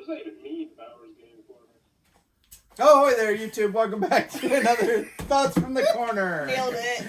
not even mean Bauer's game for me. Oh, hey there, YouTube. Welcome back to another Thoughts from the Corner. Nailed it.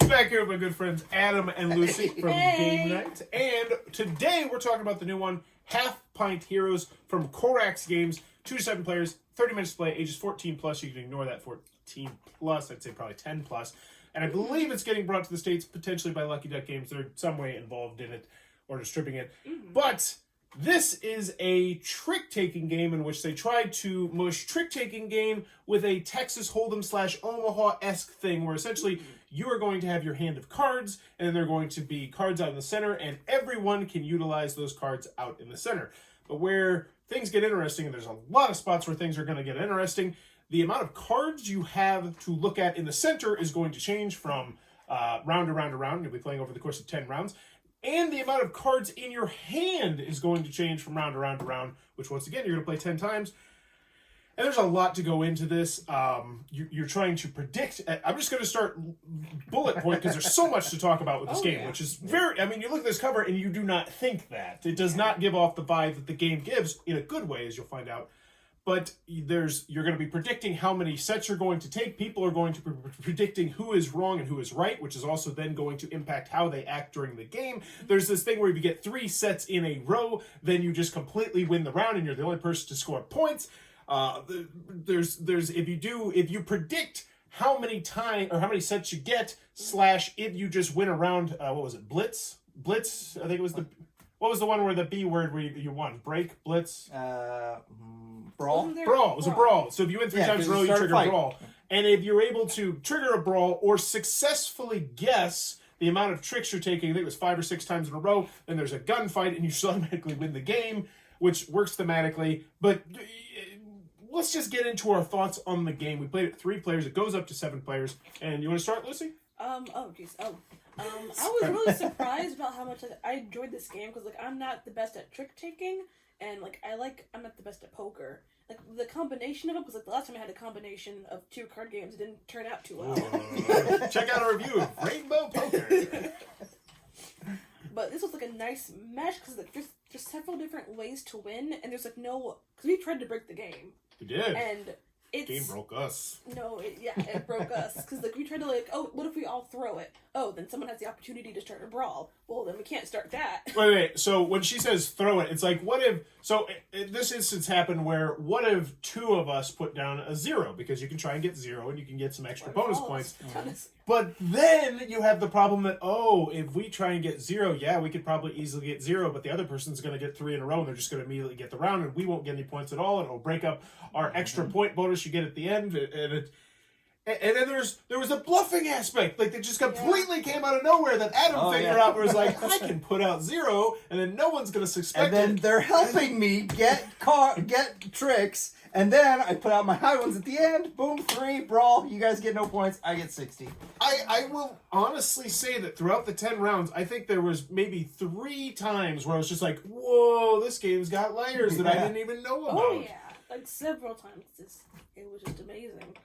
Back here with my good friends Adam and Lucy from Game Night. And today we're talking about the new one, Half-Pint Heroes from Korax Games. 2 to 7 players, 30 minutes to play, ages 14 plus. You can ignore that 14 plus. I'd say probably 10 plus. And I believe it's getting brought to the States potentially by Lucky Duck Games. They're some way involved in it or distributing it. But this is a trick-taking game in which they tried to mush trick-taking game with a Texas Hold'em / Omaha-esque thing where essentially you are going to have your hand of cards and then there are going to be cards out in the center and everyone can utilize those cards out in the center. But where things get interesting, and there's a lot of spots where things are going to get interesting, the amount of cards you have to look at in the center is going to change from round to round to round. You'll be playing over the course of 10 rounds. And the amount of cards in your hand is going to change from round to round to round, which once again, you're going to play 10 times. And there's a lot to go into this. You're trying to predict. I'm just going to start bullet point because there's so much to talk about with this game, which is very, I mean, you look at this cover and you do not think that. It does not give off the vibe that the game gives in a good way, as you'll find out. But you're going to be predicting how many sets you're going to take. People are going to be predicting who is wrong and who is right, which is also then going to impact how they act during the game. There's this thing where if you get 3 sets in a row, then you just completely win the round and you're the only person to score points. If you predict how many sets you get / if you just win a round, what was it? Blitz, I think it was what was the one where the B word where you won? Break, blitz? Brawl? Brawl. It was a brawl. So if you win 3 times in a row, you trigger a brawl. And if you're able to trigger a brawl or successfully guess the amount of tricks you're taking, I think it was 5 or 6 times in a row, then there's a gunfight and you just automatically win the game, which works thematically. But let's just get into our thoughts on the game. We played it 3 players. It goes up to 7 players. And you want to start, Lucy? I was really surprised about how much I enjoyed this game because I'm not the best at trick taking and I'm not the best at poker. Like the combination of them, because the last time I had a combination of 2 card games, it didn't turn out too well. Check out our review of Rainbow Poker. But this was a nice mesh because there's several different ways to win, and there's no, because we tried to break the game. We did. And it's... Game broke us. No, it broke us. Because we tried to what if we all throw it? Oh, then someone has the opportunity to start a brawl. Well, then we can't start that. Wait. So when she says throw it, it's what if... So this instance happened where what if 2 of us put down a 0? Because you can try and get 0 and you can get some extra bonus points. But then you have the problem that, if we try and get 0, we could probably easily get 0, but the other person's going to get 3 in a row and they're just going to immediately get the round and we won't get any points at all and it'll break up our extra point bonus you get at the end. And then there was a bluffing aspect, that just completely came out of nowhere that Adam figured out where it was I can put out 0 and then no one's going to suspect it. And then they're helping me get tricks. And then I put out my high ones at the end. Boom, 3, brawl. You guys get no points. I get 60. I will honestly say that throughout the 10 rounds, I think there was maybe 3 times where I was just whoa, this game's got layers that I didn't even know about. Oh, yeah. Several times. It was just amazing.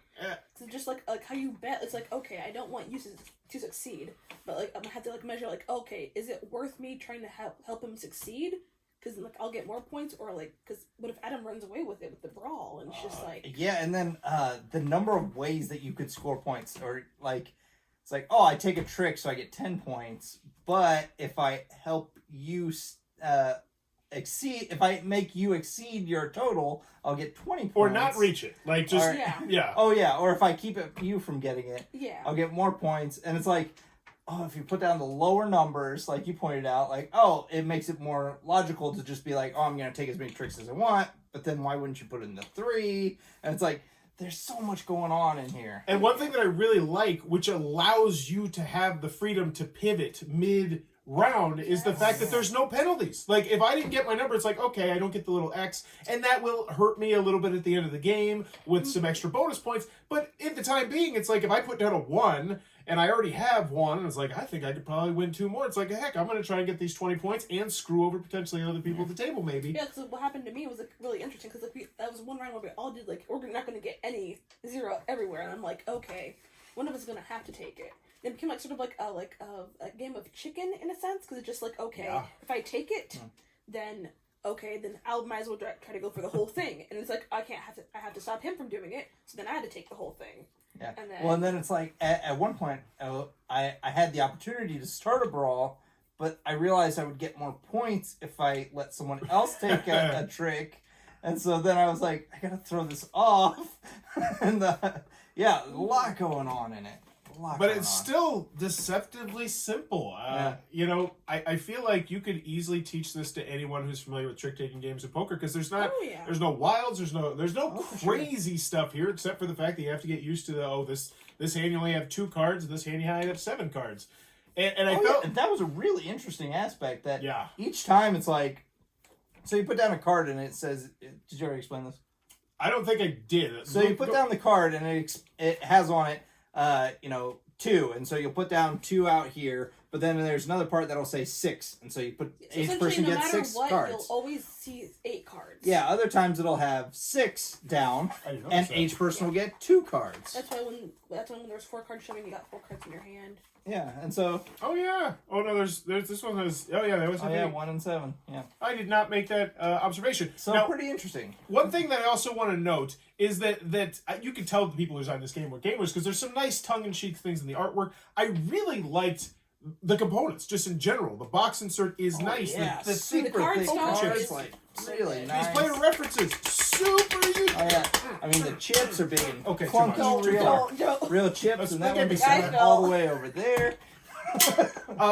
So just how you bet, it's okay, I don't want you to succeed, but I'm gonna have to measure okay, is it worth me trying to help him succeed? Because I'll get more points, or because what if Adam runs away with it with the brawl and it's just and then the number of ways that you could score points, or it's I take a trick so I get 10 points, but if I help you if I make you exceed your total, I'll get 20 points. Or not reach it. Or if I keep you from getting it, I'll get more points. And it's if you put down the lower numbers, like you pointed out, it makes it more logical to just be I'm going to take as many tricks as I want, but then why wouldn't you put in the 3? And it's there's so much going on in here. And one thing that I really like, which allows you to have the freedom to pivot mid-round, is the fact that there's no penalties. If I didn't get my number, it's okay, I don't get the little X, and that will hurt me a little bit at the end of the game with some extra bonus points. But at the time being, it's if I put down a 1, and I already have 1, and it's I think I could probably win 2 more. It's heck, I'm going to try and get these 20 points and screw over potentially other people at the table, maybe. Yeah, because what happened to me was really interesting, because that was one round where we all did, we're not going to get any 0 everywhere, and I'm okay, one of us is going to have to take it. It became a game of chicken in a sense, because it's just okay, if I take it, then okay, then I might as well try to go for the whole thing. And it's like, I have to stop him from doing it. So then I had to take the whole thing. Yeah. And then it's like, at one point, I had the opportunity to start a brawl, but I realized I would get more points if I let someone else take a trick. And so then I was like, I gotta throw this off. And a lot going on in it. But it's still deceptively simple. I feel like you could easily teach this to anyone who's familiar with trick-taking games of poker, because there's no wilds, there's no crazy stuff here, except for the fact that you have to get used to this hand you only have 2 cards, and this hand you only have 7 cards. And I felt that was a really interesting aspect. That each time it's like, so you put down a card and it says, did you already explain this? I don't think I did. So you put down the card and it has on it 2, and so you'll put down 2 out here, but then there's another part that'll say 6, and so you put each person gets 6 cards. You'll always see 8 cards. Yeah, other times it'll have 6 down, and each person will get 2 cards. That's why when there's 4 cards showing, you got 4 cards in your hand. Yeah, and so. Oh yeah. Oh no. There's this one has. Oh yeah. There was. 1 and 7. Yeah. I did not make that observation. So now, pretty interesting. One thing that I also want to note is that you can tell the people who designed this game were gamers, because there's some nice tongue-in-cheek things in the artwork. I really liked the components, just in general. The box insert is nice. Yeah, the super card thick stars. cards, like really nice. These player references, super useful. Oh yeah, I mean the chips are big and Okay, clunky, real chips, Let's and that look one at be the all the way over there.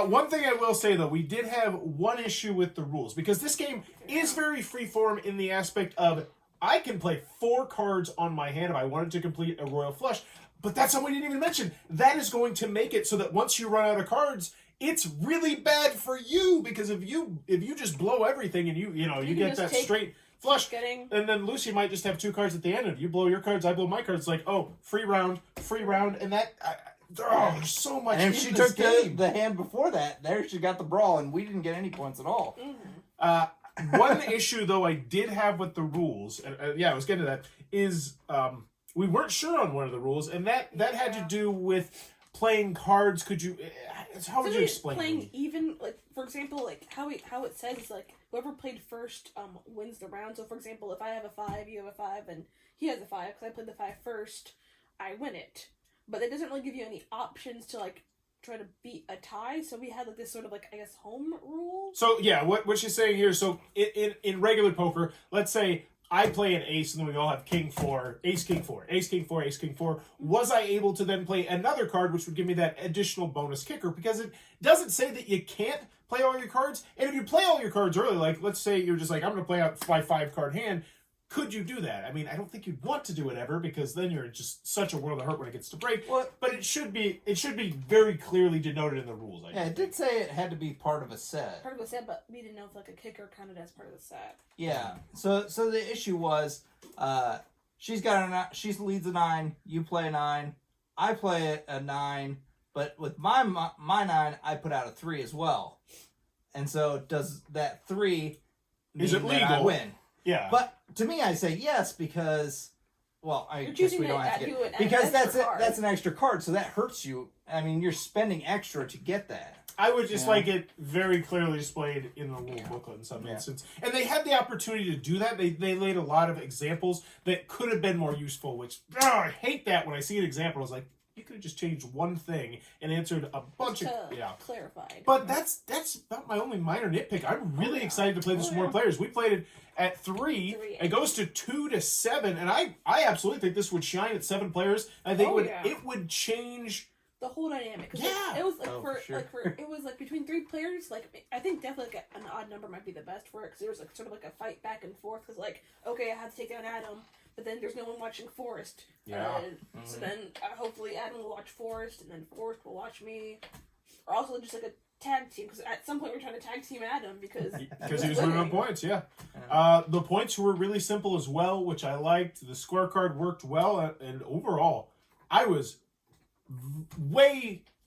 One thing I will say, though, we did have one issue with the rules, because this game is very freeform in the aspect of I can play 4 cards on my hand if I wanted to complete a royal flush, but that's something we didn't even mention. That is going to make it so that once you run out of cards, it's really bad for you, because if you just blow everything and you get that straight flush, and then Lucy might just have 2 cards at the end. If you blow your cards, I blow my cards. It's like, oh, free round, and that. There's so much. And if she took the hand before that, there she got the brawl, and we didn't get any points at all. One issue, though, I did have with the rules, and I was getting to that, is we weren't sure on one of the rules, and that had to do with playing cards. How would you explain playing even, like, for example, like how it says is like whoever played first wins the round. So for example, if I have a 5, you have a 5, and he has a 5 because I played the 5 first, I win it. But it doesn't really give you any options to like try to beat a tie. So we had like this sort of like, I guess, home rule. So yeah, what she's saying here. So in regular poker, let's say I play an ace, and then we all have king 4, ace king 4, ace king 4, ace king 4. Was I able to then play another card, which would give me that additional bonus kicker? Because it doesn't say that you can't play all your cards. And if you play all your cards early, like let's say you're just like, I'm going to play out my 5-card hand. Could you do that? I mean, I don't think you'd want to do it ever, because then you're just such a world of hurt when it gets to break. But it should be very clearly denoted in the rules. It did say it had to be part of a set. Part of a set, but we didn't know if like a kicker counted as part of the set. Yeah. So the issue was, she leads a 9. You play a 9. I play a 9. But with my 9, I put out a 3 as well. And so does that 3 mean that I win? Yeah. But to me, I say yes, because, well, I guess we don't have to get it. Because that's an extra card, so that hurts you. I mean, you're spending extra to get that. I would just like it very clearly displayed in the little booklet in some instance. And they had the opportunity to do that. They laid a lot of examples that could have been more useful, which, I hate that when I see an example. I was like, you could have just changed one thing and answered a bunch of clarified. But that's about my only minor nitpick. I'm really excited to play this with more players. We played it at 3. It goes to 2 to 7, and I absolutely think this would shine at 7 players. I think it would change the whole dynamic. Yeah, it was like it was like between 3 players. Like I think definitely like an odd number might be the best for it, because there was like sort of like a fight back and forth. Because like, okay, I had to take down Adam, but then there's no one watching Forrest. So then hopefully Adam will watch Forrest, and then Forrest will watch me. Or also just like a tag team, because at some point we're trying to tag team Adam because he was winning on points. The points were really simple as well, which I liked. The scorecard worked well, and overall I was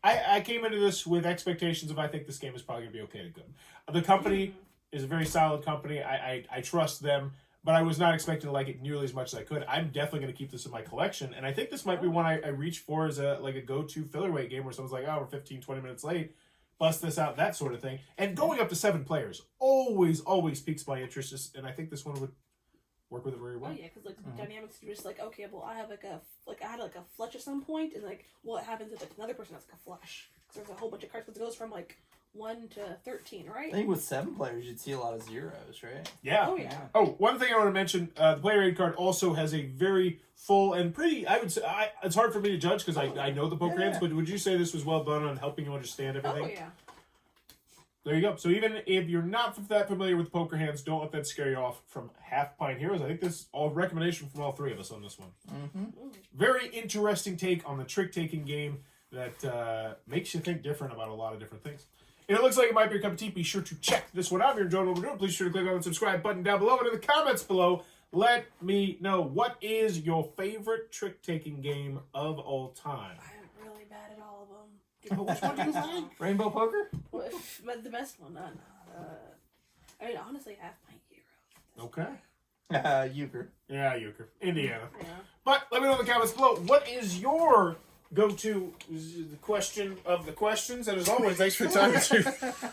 I came into this with expectations of, I think this game is probably gonna be okay to good. The company is a very solid company. I trust them, but I was not expecting to like it nearly as much as I could. I'm definitely going to keep this in my collection, and I think this might be one I reach for as a go-to filler weight game where someone's like, oh, we're 15, 20 minutes late. bust this out, that sort of thing. And going up to 7 players always piques my interest, and I think this one would work with it very well. Oh yeah, because like dynamics, you're just like, okay, well, I have I had a flush at some point, and like, what happens if like another person has like a flush? Because there's a whole bunch of cards, because it goes from like 1 to 13, right? I think with 7 players, you'd see a lot of zeros, right? Yeah. Oh yeah. Oh, one thing I want to mention: the player aid card also has a very full and pretty. I would say it's hard for me to judge because I know the poker hands, but would you say this was well done on helping you understand everything? Oh yeah. There you go. So even if you're not that familiar with poker hands, don't let that scare you off from Half-Pint Heroes. I think this is a recommendation from all 3 of us on this one. Mm-hmm. Very interesting take on the trick-taking game that makes you think different about a lot of different things. And it looks like it might be your cup of tea. Be sure to check this one out. If you're enjoying what we're doing, please be sure to click on the subscribe button down below. And in the comments below, let me know, what is your favorite trick-taking game of all time? I'm really bad at all of them. Which one do you like? Rainbow poker? But the best one, I mean, honestly, Half-Pint Heroes. Okay. Euchre. Yeah, Euchre. Indiana. Yeah. But let me know in the comments below, what is your go-to question of the questions? And as always, thanks for your time.